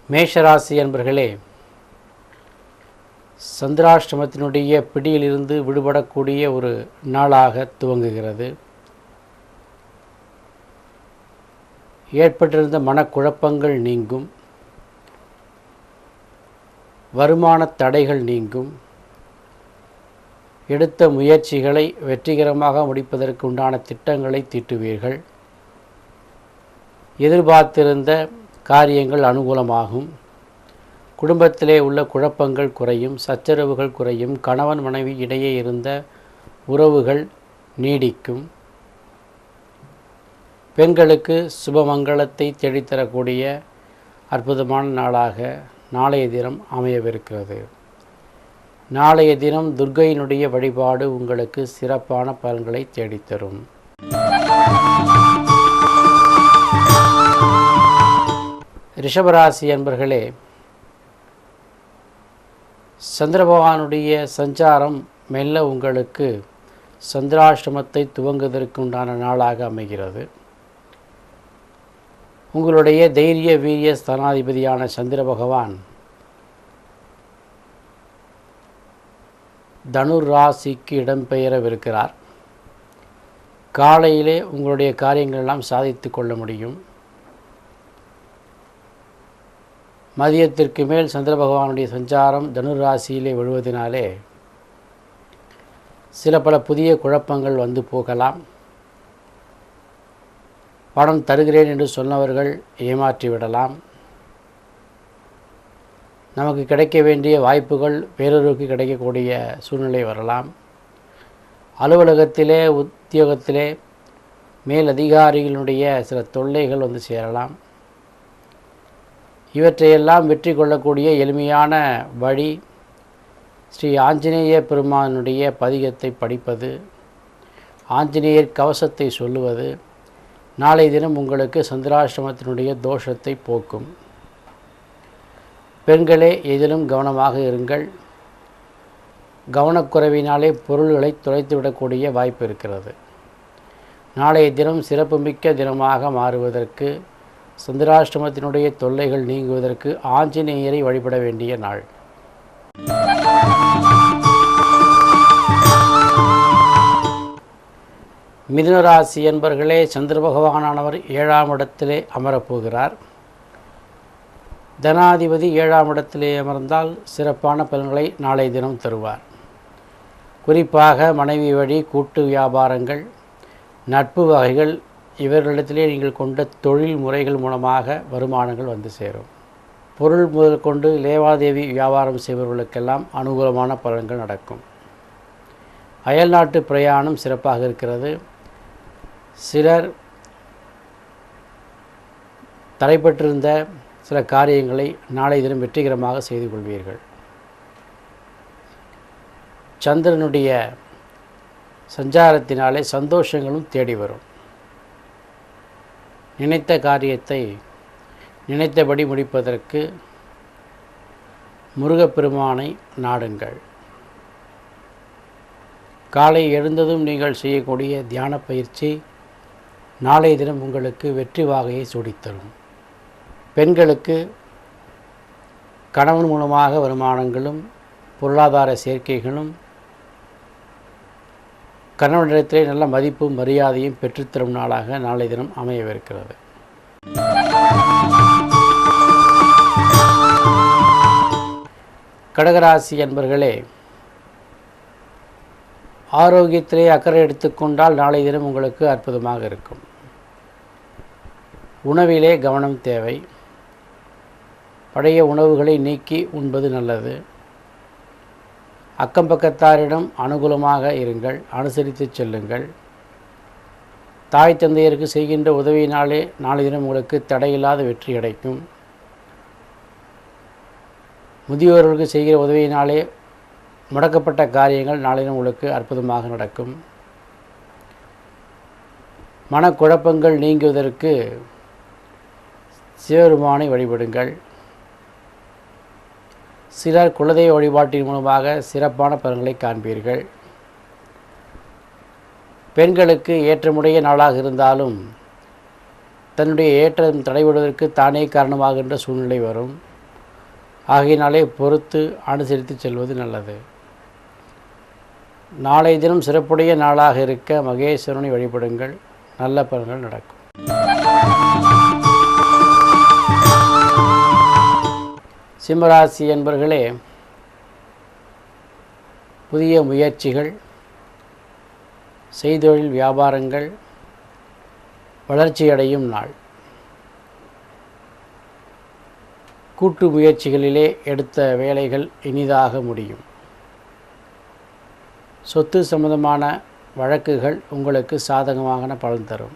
மேஷராசி என்பர்களே, சந்திராஷ்டமத்தினுடைய பிடியிலிருந்து விடுபடக்கூடிய ஒரு நாளாக துவங்குகிறது. ஏற்பட்டிருந்த மனக்குழப்பங்கள் நீங்கும், வருமான தடைகள் நீங்கும், எடுத்த முயற்சிகளை வெற்றிகரமாக முடிப்பதற்கு உண்டான திட்டங்களை தீட்டுவீர்கள். எதிர்பார்த்திருந்த காரியங்கள் அனுகூலமாகும். குடும்பத்திலே உள்ள குழப்பங்கள் குறையும், சச்சரவுகள் குறையும், கணவன் மனைவி இடையே இருந்த உறவுகள் நீடிக்கும். பெண்களுக்கு சுபமங்களத்தை தேடித்தரக்கூடிய அற்புதமான நாளாக நாளைய தினம் அமையவிருக்கிறது. நாளைய தினம் துர்க்கையினுடைய வழிபாடு உங்களுக்கு சிறப்பான பலன்களை தேடித்தரும். ரிஷபராசி என்பர்களே, சந்திர பகவானுடைய சஞ்சாரம் மெல்ல உங்களுக்கு சந்திராஷ்டமத்தை துவங்குவதற்கு உண்டான நாளாக அமைகிறது. உங்களுடைய தைரிய வீரிய ஸ்தானாதிபதியான சந்திர பகவான் தனுர் ராசிக்கு இடம்பெயரவிருக்கிறார். காலையிலே உங்களுடைய காரியங்கள் எல்லாம் சாதித்து கொள்ள முடியும். மதியத்திற்கு மேல் சந்திர பகவானுடைய சஞ்சாரம் தனுர் ராசியிலே விழுவதினாலே சில பல புதிய குழப்பங்கள் வந்து போகலாம். பணம் தருகிறேன் என்று சொன்னவர்கள் ஏமாற்றிவிடலாம். நமக்கு கிடைக்க வேண்டிய வாய்ப்புகள் வேறொருக்கு கிடைக்கக்கூடிய சூழ்நிலை வரலாம். அலுவலகத்திலே உத்தியோகத்திலே மேல் அதிகாரிகளுடைய சில தொல்லைகள் வந்து சேரலாம். இவற்றையெல்லாம் வெற்றி கொள்ளக்கூடிய எளிமையான வழி ஸ்ரீ ஆஞ்சநேய பெருமானுடைய பதிகத்தை படிப்பது, ஆஞ்சநேயர் கவசத்தை சொல்லுவது நாளை தினம் உங்களுக்கு சந்திராஷ்டமத்தினுடைய தோஷத்தை போக்கும். பெண்களே, எதிலும் கவனமாக இருங்கள். கவனக்குறைவினாலே பொருள்களை தொலைத்துவிடக்கூடிய வாய்ப்பு இருக்கிறது. நாளைய தினம் சிறப்புமிக்க தினமாக மாறுவதற்கு, சந்திராஷ்டமத்தினுடைய தொல்லைகள் நீங்குவதற்கு ஆஞ்சநேயரை வழிபட வேண்டிய நாள். மிதுனராசி என்பர்களே, சந்திர பகவானானவர் 7ஆம் இடத்திலே அமரப்போகிறார். தனாதிபதி 7ஆம் இடத்திலே அமர்ந்தால் சிறப்பான பலன்களை நாளை தினம் தருவார். குறிப்பாக மனைவி வழி கூட்டு வியாபாரங்கள், நட்பு வகைகள், இவர்களிடத்திலே நீங்கள் கொண்ட தொழில் முறைகள் மூலமாக வருமானங்கள் வந்து சேரும். பொருள் முதல் கொண்டு லேவாதேவி வியாபாரம் செய்பவர்களுக்கெல்லாம் அனுகூலமான பலன்கள் நடக்கும். அயல்நாட்டு பிரயாணம் சிறப்பாக இருக்கிறது. சிலர் தடைப்பட்டிருந்த சில காரியங்களை நாளை தினம் வெற்றிகரமாக செய்து கொள்வீர்கள். சந்திரனுடைய சஞ்சாரத்தினாலே சந்தோஷங்களும் தேடி வரும். நினைத்த காரியத்தை நினைத்தபடி முடிப்பதற்கு முருகப்பெருமானை நாடுங்கள். காலை எழுந்ததும் நீங்கள் செய்யக்கூடிய தியான பயிற்சி நாளைய தினம் உங்களுக்கு வெற்றி வாகையை சூடித்தரும். பெண்களுக்கு கணவன் மூலமாக வருமானங்களும் பொருளாதார சேர்க்கைகளும் கணவனிடத்திலே நல்ல மதிப்பும் மரியாதையும் பெற்றுத்தரும் நாளாக நாளை தினம் அமையவிருக்கிறது. கடகராசி என்பர்களே, ஆரோக்கியத்திலே அக்கறை எடுத்துக்கொண்டால் நாளை தினம் உங்களுக்கு அற்புதமாக இருக்கும். உணவிலே கவனம் தேவை. பழைய உணவுகளை நீக்கி உண்பது நல்லது. அக்கம் பக்கத்தாரிடம் அனுகூலமாக இருங்கள், அனுசரித்து செல்லுங்கள். தாய் தந்தையருக்கு செய்கின்ற உதவியினாலே நாளை தினம் உங்களுக்கு தடையில்லாத வெற்றி கிடைக்கும். முதியோர்களுக்கு செய்கிற உதவியினாலே முடக்கப்பட்ட காரியங்கள் நாளை தினம் உங்களுக்கு அற்புதமாக நடக்கும். மனக்குழப்பங்கள் நீங்குவதற்கு சிவபெருமானை வழிபடுங்கள். சிலர் குலதெய்வ வழிபாட்டின் மூலமாக சிறப்பான பலன்களை காண்பீர்கள். பெண்களுக்கு ஏற்றமுடைய நாளாக இருந்தாலும் தன்னுடைய ஏற்றம் தடைபடுவதற்கு தானே காரணமாகின்ற சூழ்நிலை வரும். ஆகையினாலே பொறுத்து அனுசரித்து செல்வது நல்லது. நாளை தினம் சிறப்புடைய நாளாக இருக்க மகேஸ்வரனை வழிபடுங்கள். நல்ல பலன்கள் நடக்கும். சிம்மராசி என்பர்களே, புதிய முயற்சிகள், செய்தொழில் வியாபாரங்கள் வளர்ச்சியடையும் நாள். கூட்டு முயற்சிகளிலே எடுத்த வேலைகள் இனிதாக முடியும். சொத்து சம்பந்தமான வழக்குகள் உங்களுக்கு சாதகமான பலன் தரும்.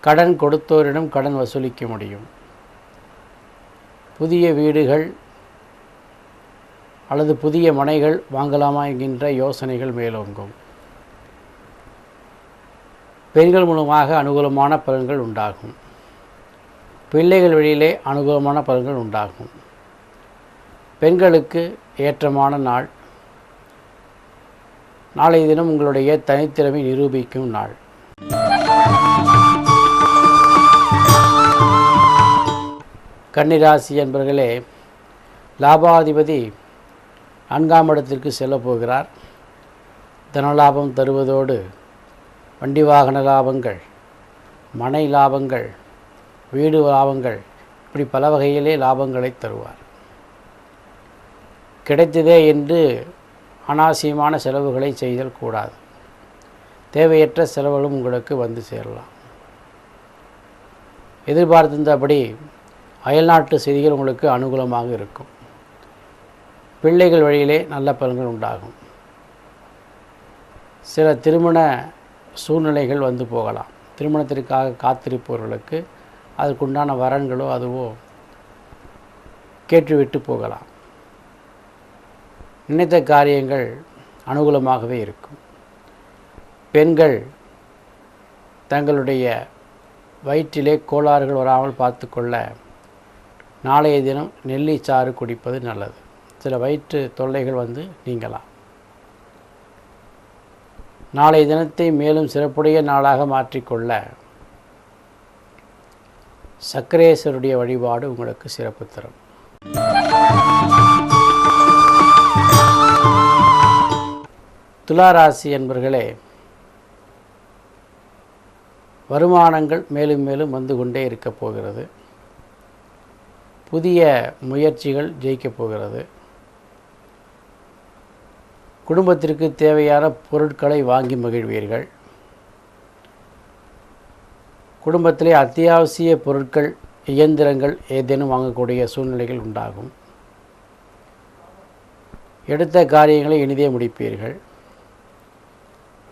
கடன் கொடுத்தோரிடம் கடன் வசூலிக்க முடியும். புதிய வீடுகள் அல்லது புதிய மனைகள் வாங்கலாமா என்கின்ற யோசனைகள் மேலோங்கும். பெண்கள் மூலமாக அனுகூலமான பலன்கள் உண்டாகும். பிள்ளைகள் வழியிலே அனுகூலமான பலன்கள் உண்டாகும். பெண்களுக்கு ஏற்றமான நாள். நாளைய தினம் உங்களுடைய தனித்திறமை நிரூபிக்கும் நாள். கன்னிராசி என்பர்களே, லாபாதிபதி 4ஆம் இடத்திற்கு செல்ல போகிறார். தனலாபம் தருவதோடு வண்டி வாகன லாபங்கள், மனை லாபங்கள், வீடு லாபங்கள், இப்படி பல வகையிலே லாபங்களை தருவார். கிடைத்ததே என்று அனாவசியமான செலவுகளை செய்தல் கூடாது. தேவையற்ற செலவுகளும் உங்களுக்கு வந்து சேரலாம். எதிர்பார்த்திருந்தபடி அயல்நாட்டு செய்திகள் உங்களுக்கு அனுகூலமாக இருக்கும். பிள்ளைகள் வழியிலே நல்ல பலன்கள் உண்டாகும். சில திருமண சூழ்நிலைகள் வந்து போகலாம். திருமணத்திற்காக காத்திருப்பவர்களுக்கு அதற்குண்டான வரன்களோ அதுவோ கேட்டுவிட்டு போகலாம். நினைத்த காரியங்கள் அனுகூலமாகவே இருக்கும். பெண்கள் தங்களுடைய வயிற்றிலே கோளாறுகள் வராமல் பார்த்து கொள்ள நாளைய தினம் நெல்லிச்சாறு குடிப்பது நல்லது. சில வயிற்று தொல்லைகள் வந்து நீங்கலாம். நாளைய தினத்தை மேலும் சிறப்புடைய நாளாக மாற்றிக்கொள்ள சக்கரேஸ்வருடைய வழிபாடு உங்களுக்கு சிறப்பு தரும். துளாராசி என்பர்களே, வருமானங்கள் மேலும் மேலும் வந்து கொண்டே இருக்க போகிறது. புதிய முயற்சிகள் ஜெயிக்கப் போகிறது. குடும்பத்திற்கு தேவையான பொருட்களை வாங்கி மகிழ்வீர்கள். குடும்பத்திலே அத்தியாவசிய பொருட்கள், இயந்திரங்கள் ஏதேனும் வாங்கக்கூடிய சூழ்நிலைகள் உண்டாகும். எடுத்த காரியங்களை இனிதே முடிப்பீர்கள்.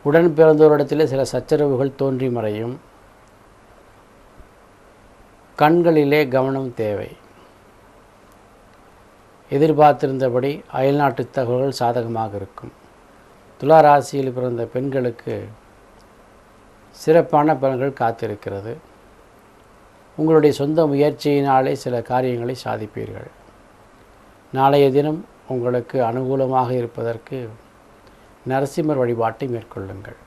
உடன் பிறந்தோரிடத்திலே சில சச்சரவுகள் தோன்றி மறையும். கண்களிலே கவனம் தேவை. எதிர்பார்த்திருந்தபடி அயல்நாட்டு தகவல்கள் சாதகமாக இருக்கும். துலா ராசியில் பிறந்த பெண்களுக்கு சிறப்பான பலன்கள் காத்திருக்கிறது. உங்களுடைய சொந்த முயற்சியினாலே சில காரியங்களை சாதிப்பீர்கள். நாளைய தினம் உங்களுக்கு அனுகூலமாக இருப்பதற்கு நரசிம்மர் வழிபாட்டை மேற்கொள்ளுங்கள்.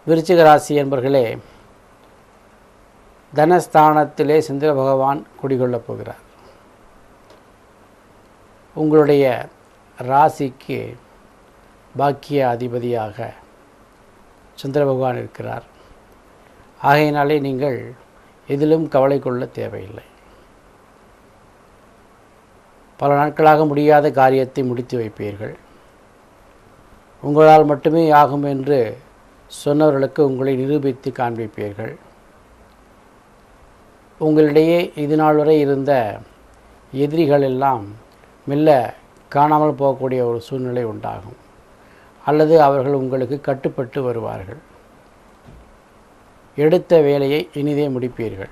விருச்சிக ராசி என்பர்களே, தனஸ்தானத்திலே சந்திர பகவான் குடிகொள்ளப் போகிறார். உங்களுடைய ராசிக்கு பாக்கிய அதிபதியாக சந்திர பகவான் இருக்கிறார். ஆகையினாலே நீங்கள் எதிலும் கவலை கொள்ள தேவையில்லை. பல நாட்களாக முடியாத காரியத்தை முடித்து வைப்பீர்கள். உங்களால் மட்டுமே ஆகும் என்று சொன்னவர்களுக்கு உங்களை நிரூபித்து காண்பிப்பீர்கள். உங்களிடையே இது நாள் வரை இருந்த எதிரிகள் எல்லாம் மெல்ல காணாமல் போகக்கூடிய ஒரு சூழ்நிலை உண்டாகும். அல்லது அவர்கள் உங்களுக்கு கட்டுப்பட்டு வருவார்கள். எடுத்த வேலையை இனிதே முடிப்பீர்கள்.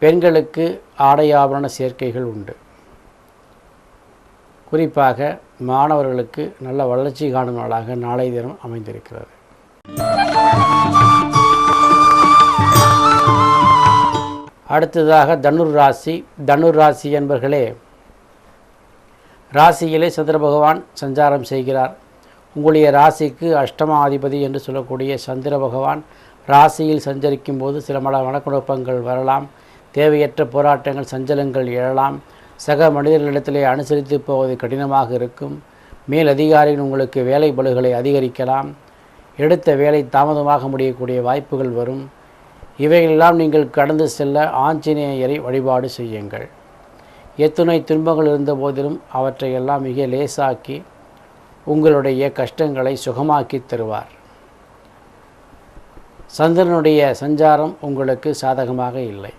பெண்களுக்கு ஆடை ஆபரண சேர்க்கைகள் உண்டு. குறிப்பாக மாணவர்களுக்கு நல்ல வளர்ச்சி காணும் நாளாக நாளைய தினம் அமைந்திருக்கிறது. அடுத்ததாக தனுர் ராசி. தனுர் ராசி என்பர்களே, ராசியிலே சந்திர பகவான் சஞ்சாரம் செய்கிறார். உங்களுடைய ராசிக்கு அஷ்டமாதிபதி என்று சொல்லக்கூடிய சந்திர பகவான் ராசியில் சஞ்சரிக்கும் போது சில மனக்குழப்பங்கள் வரலாம். தேவையற்ற போராட்டங்கள் சஞ்சலங்கள் எழலாம். சக மனிதர்களிடத்திலே அனுசரித்து போவது கடினமாக இருக்கும். மேல் அதிகாரிகள் உங்களுக்கு வேலை பளுகளை அதிகரிக்கலாம். எடுத்த வேலை தாமதமாக முடியக்கூடிய வாய்ப்புகள் வரும். இவைகளெல்லாம் நீங்கள் கடந்து செல்ல ஆஞ்சநேயரை வழிபாடு செய்யுங்கள். எத்துணை துன்பங்கள் இருந்த போதிலும் அவற்றையெல்லாம் மிக லேசாக்கி உங்களுடைய கஷ்டங்களை சுகமாக்கி தருவார். சந்திரனுடைய சஞ்சாரம் உங்களுக்கு சாதகமாக இல்லை.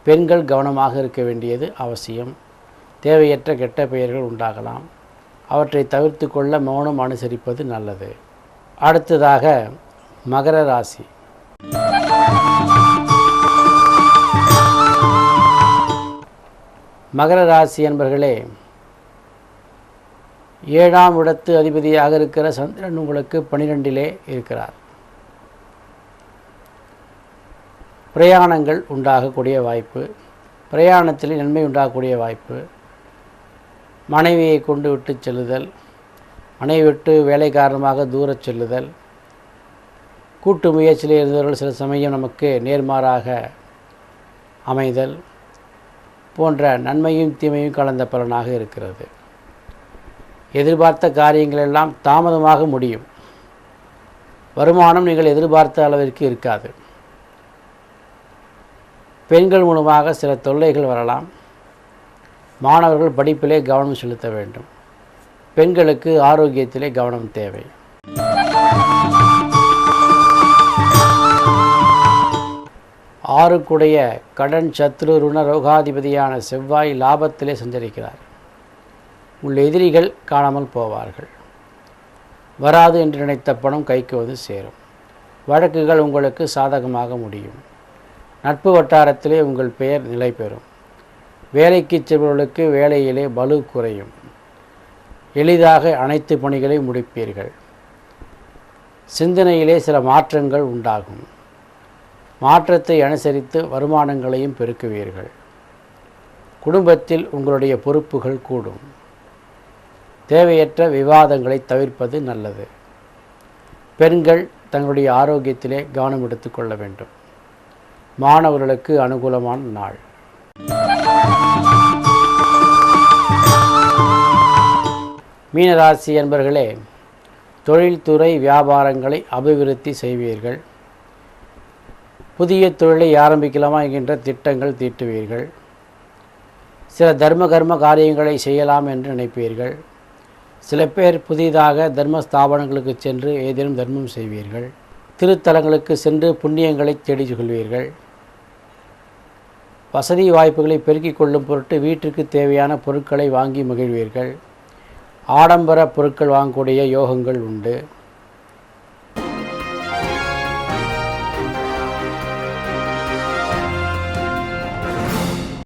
பெண்கள் கவனமாக இருக்க வேண்டியது அவசியம். தேவையற்ற கெட்ட பெயர்கள் உண்டாகலாம். அவற்றை தவிர்த்து கொள்ள மௌனம் அனுசரிப்பது நல்லது. அடுத்ததாக மகர ராசி. மகர ராசி என்பர்களே, 7ஆம் இடத்து அதிபதியாக இருக்கிற சந்திரன் உங்களுக்கு 12இலே இருக்கிறார். பிரயாணங்கள் உண்டாகக்கூடிய வாய்ப்பு, பிரயாணத்தில் நன்மை உண்டாகக்கூடிய வாய்ப்பு, மனைவியை கொண்டு விட்டு செல்லுதல், மனைவி விட்டு வேலை காரணமாக தூரச் செல்லுதல், கூட்டு முயற்சியில் இருந்தவர்கள் சில சமயம் நமக்கு நேர்மாறாக அமைதல் போன்ற நன்மையும் தீமையும் கலந்த பலனாக இருக்கிறது. எதிர்பார்த்த காரியங்கள் எல்லாம் தாமதமாக முடியும். வருமானம் நீங்கள் எதிர்பார்த்த அளவிற்கு இருக்காது. பெண்கள் மூலமாக சில தொல்லைகள் வரலாம். மாணவர்கள் படிப்பிலே கவனம் செலுத்த வேண்டும். பெண்களுக்கு ஆரோக்கியத்திலே கவனம் தேவை. ஆறுக்குடைய கடன் சத்ரு ருண ரோகாதிபதியான செவ்வாய் லாபத்திலே சஞ்சரிக்கிறார். உள்ள எதிரிகள் காணாமல் போவார்கள். வராது என்று நினைத்த பணம் கைக்கு வந்து சேரும். வழக்குகள் உங்களுக்கு சாதகமாக முடியும். நட்பு வட்டாரத்திலே உங்கள் பெயர் நிலை பெறும். வேலைக்கு செல்பவர்களுக்கு வேலையிலே பலு குறையும். எளிதாக அனைத்து பணிகளை முடிப்பீர்கள். சிந்தனையிலே சில மாற்றங்கள் உண்டாகும். மாற்றத்தை அனுசரித்து வருமானங்களையும் பெருக்குவீர்கள். குடும்பத்தில் உங்களுடைய பொறுப்புகள் கூடும். தேவையற்ற விவாதங்களை தவிர்ப்பது நல்லது. பெண்கள் தங்களுடைய ஆரோக்கியத்திலே கவனம் எடுத்துக்கொள்ள வேண்டும். மாணவர்களுக்கு அனுகூலமான நாள். மீனராசி என்பர்களே, தொழில்துறை வியாபாரங்களை அபிவிருத்தி செய்வீர்கள். புதிய தொழிலை ஆரம்பிக்கலாமா என்கின்ற திட்டங்கள் தீட்டுவீர்கள். சில தர்ம கர்ம காரியங்களை செய்யலாம் என்று நினைப்பீர்கள். சில பேர் புதிதாக தர்ம ஸ்தாபனங்களுக்கு சென்று ஏதேனும் தர்மம் செய்வீர்கள். திருத்தலங்களுக்கு சென்று புண்ணியங்களை தேடிக் கொள்வீர்கள். வசதி வாய்ப்புகளை பெருக்கிக் கொள்ளும் பொருட்டு வீட்டிற்கு தேவையான பொருட்களை வாங்கி மகிழ்வீர்கள். ஆடம்பர பொருட்கள் வாங்கக்கூடிய யோகங்கள் உண்டு.